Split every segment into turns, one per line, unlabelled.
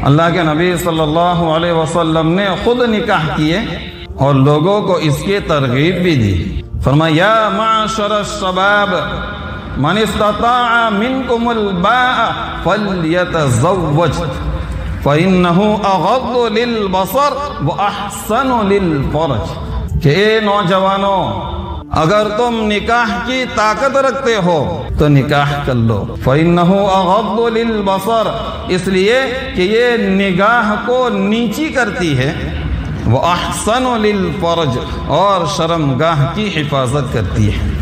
اللہ کے نبی صلی اللہ علیہ وسلم نے خود نکاح کیے اور لوگوں کو اس کی ترغیب بھی دی. فرمایا یا معاشر الشباب من استطاع منکم الباء فلیتزوج فإنه اغض للبصر واحسن للفرج. کہ اے نوجوانوں، اگر تم نکاح کی طاقت رکھتے ہو تو نکاح کر لو. فإنه اغض للبصر، اس لیے کہ یہ نگاہ کو نیچی کرتی ہے. وَأَحْسَنُ لِلْفَرْجِ، اور شرمگاہ کی حفاظت کرتی ہے.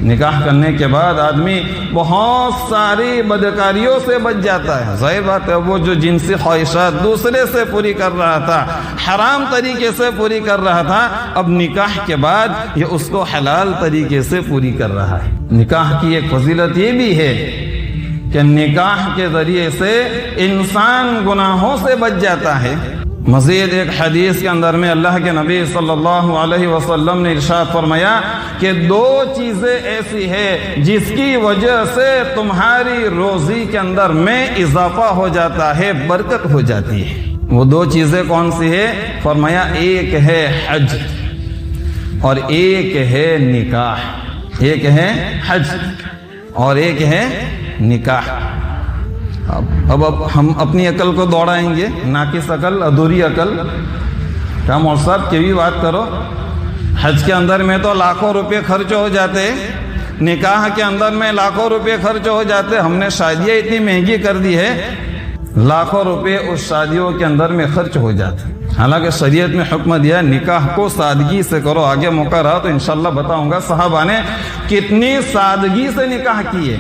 نکاح کرنے کے بعد آدمی بہت ساری بدکاریوں سے بچ جاتا ہے. ظاہر بات ہے وہ جو جنسی خواہشات دوسرے سے پوری کر رہا تھا، حرام طریقے سے پوری کر رہا تھا، اب نکاح کے بعد یہ اس کو حلال طریقے سے پوری کر رہا ہے. نکاح کی ایک فضیلت یہ بھی ہے کہ نکاح کے ذریعے سے انسان گناہوں سے بچ جاتا ہے. مزید ایک حدیث کے اندر میں اللہ کے نبی صلی اللہ علیہ وسلم نے ارشاد فرمایا کہ دو چیزیں ایسی ہیں جس کی وجہ سے تمہاری روزی کے اندر میں اضافہ ہو جاتا ہے، برکت ہو جاتی ہے. وہ دو چیزیں کون سی ہے؟ فرمایا ایک ہے حج اور ایک ہے نکاح. ایک ہے حج اور ایک ہے نکاح. اب ہم اپنی عقل کو دوڑائیں گے، ناقص عقل، ادھوری عقل. کیا مول صاحب کی بھی بات کرو. حج کے اندر میں تو لاکھوں روپے خرچ ہو جاتے، نکاح کے اندر میں لاکھوں روپے خرچ ہو جاتے. ہم نے شادیاں اتنی مہنگی کر دی ہے، لاکھوں روپے اس شادیوں کے اندر میں خرچ ہو جاتے. حالانکہ شریعت میں حکم دیا نکاح کو سادگی سے کرو. آگے موقع رہا تو انشاءاللہ بتاؤں گا صحابہ نے کتنی سادگی سے نکاح کیے.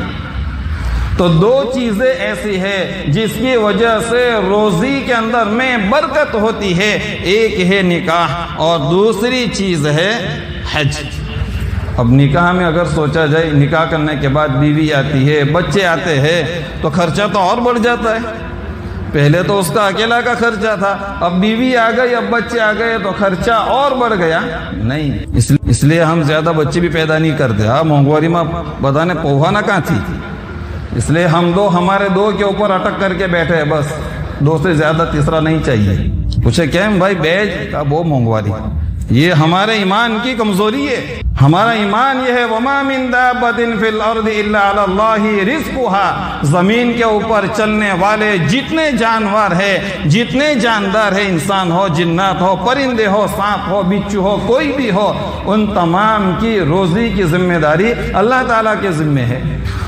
تو دو چیزیں ایسی ہے جس کی وجہ سے روزی کے اندر میں برکت ہوتی ہے. ایک ہے نکاح اور دوسری چیز ہے حج. اب نکاح میں اگر سوچا جائے، نکاح کرنے کے بعد بیوی آتی ہے، بچے آتے ہیں، تو خرچہ تو اور بڑھ جاتا ہے. پہلے تو اس کا اکیلا کا خرچہ تھا، اب بیوی آ گئی، اب بچے آ گئے تو خرچہ اور بڑھ گیا. نہیں، اس لیے ہم زیادہ بچے بھی پیدا نہیں کرتے. ہاں مہنگواری میں بتانے پوہانا کہاں تھی، اس لیے ہم دو ہمارے دو کے اوپر اٹک کر کے بیٹھے ہیں. بس دو سے زیادہ تیسرا نہیں چاہیے. پوچھے کیا بھائی بیج کا وہ مہنگواری. یہ ہمارے ایمان کی کمزوری ہے. ہمارا ایمان یہ ہے وَمَا مِن دَابَّةٍ فِي الْأَرْضِ إِلَّا عَلَى اللَّهِ رِزْقُهَا. زمین کے اوپر چلنے والے جتنے جانور ہیں، جتنے جاندار ہیں، انسان ہو، جنات ہو، پرندے ہو، سانپ ہو، بچو ہو، کوئی بھی ہو، ان تمام کی روزی کی ذمہ داری اللہ تعالیٰ کے ذمہ ہے.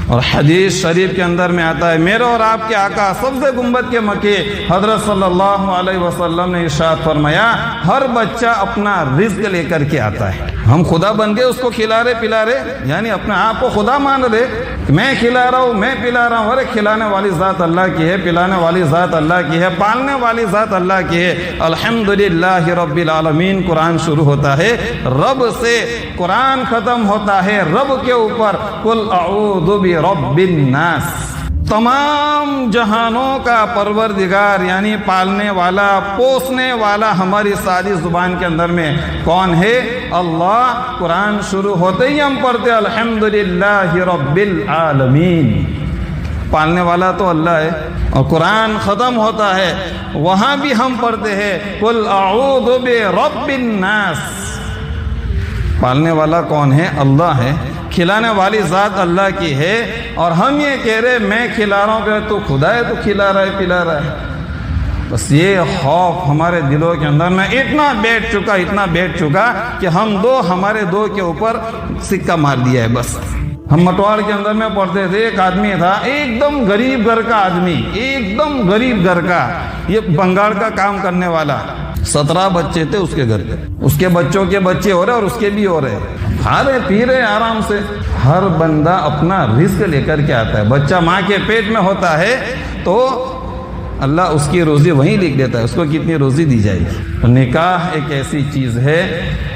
اور حدیث شریف کے اندر میں آتا ہے میرے اور آپ کے آقا سبز گنبد کے مکی حضرت صلی اللہ علیہ وسلم نے ارشاد فرمایا ہر بچہ اپنا رزق لے کر کے آتا ہے. ہم خدا بن گئے، اس کو کھلا رہے پلا رہے، یعنی اپنے آپ کو خدا مان رہے. میں کھلا رہا ہوں، میں پلا رہا ہوں. ارے کھلانے والی ذات اللہ کی ہے، پلانے والی ذات اللہ کی ہے، پالنے والی ذات اللہ کی ہے. الحمدللہ رب العالمین. قرآن شروع ہوتا ہے رب سے، قرآن ختم ہوتا ہے رب کے اوپر. قل اعوذ برب الناس. تمام جہانوں کا پروردگار یعنی پالنے والا، پوسنے والا ہماری ساری زبان کے اندر میں کون ہے؟ اللہ. قرآن شروع ہوتے ہی ہم پڑھتے الحمدللہ رب العالمین. پالنے والا تو اللہ ہے. اور قرآن ختم ہوتا ہے وہاں بھی ہم پڑھتے ہیں قل اعوذ برب الناس. پالنے والا کون ہے؟ اللہ ہے. کھلانے والی ذات اللہ کی ہے. اور ہم یہ کہہ رہے میں کھلا رہا ہوں کہ تو خدا ہے، تو کھلا رہا ہے پلا رہا ہے. بس یہ خوف ہمارے دلوں کے اندر میں اتنا بیٹھ چکا کہ ہم دو ہمارے دو کے اوپر سکہ مار دیا ہے. بس ہم مٹوار کے اندر میں پڑھتے تھے، ایک آدمی تھا ایک دم غریب گھر کا آدمی، ایک دم غریب گھر کا، یہ بنگال کا کام کرنے والا. 17 بچے تھے اس کے گھر کے، اس کے بچوں کے بچے ہو رہے اور اس کے بھی ہو رہے. کھا رہے پی رہے آرام سے. ہر بندہ اپنا رزق لے کر کے آتا ہے. بچہ ماں کے پیٹ میں ہوتا ہے تو اللہ اس کی روزی وہیں لکھ دیتا ہے، اس کو کتنی روزی دی جائے گی. نکاح ایک ایسی چیز ہے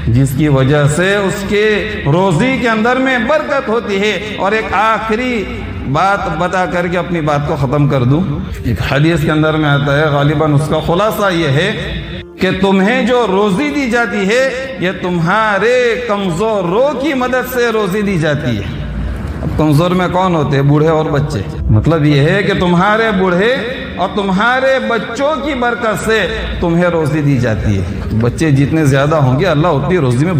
جس کی وجہ سے اس کے روزی کے اندر میں برکت ہوتی ہے. اور ایک آخری بات بتا کر کے اپنی بات کو ختم کر دوں. ایک حدیث کے اندر میں آتا ہے، غالباً اس کا خلاصہ یہ ہے کہ تمہیں جو روزی دی جاتی ہے یہ تمہارے کمزوروں کی مدد سے روزی دی جاتی ہے. اب کمزور میں کون ہوتے ہیں؟ بوڑھے اور بچے. مطلب یہ ہے کہ تمہارے بوڑھے اور تمہارے بچوں کی برکت سے تمہیں روزی دی جاتی ہے. بچے جتنے زیادہ ہوں گے اللہ اتنی روزی میں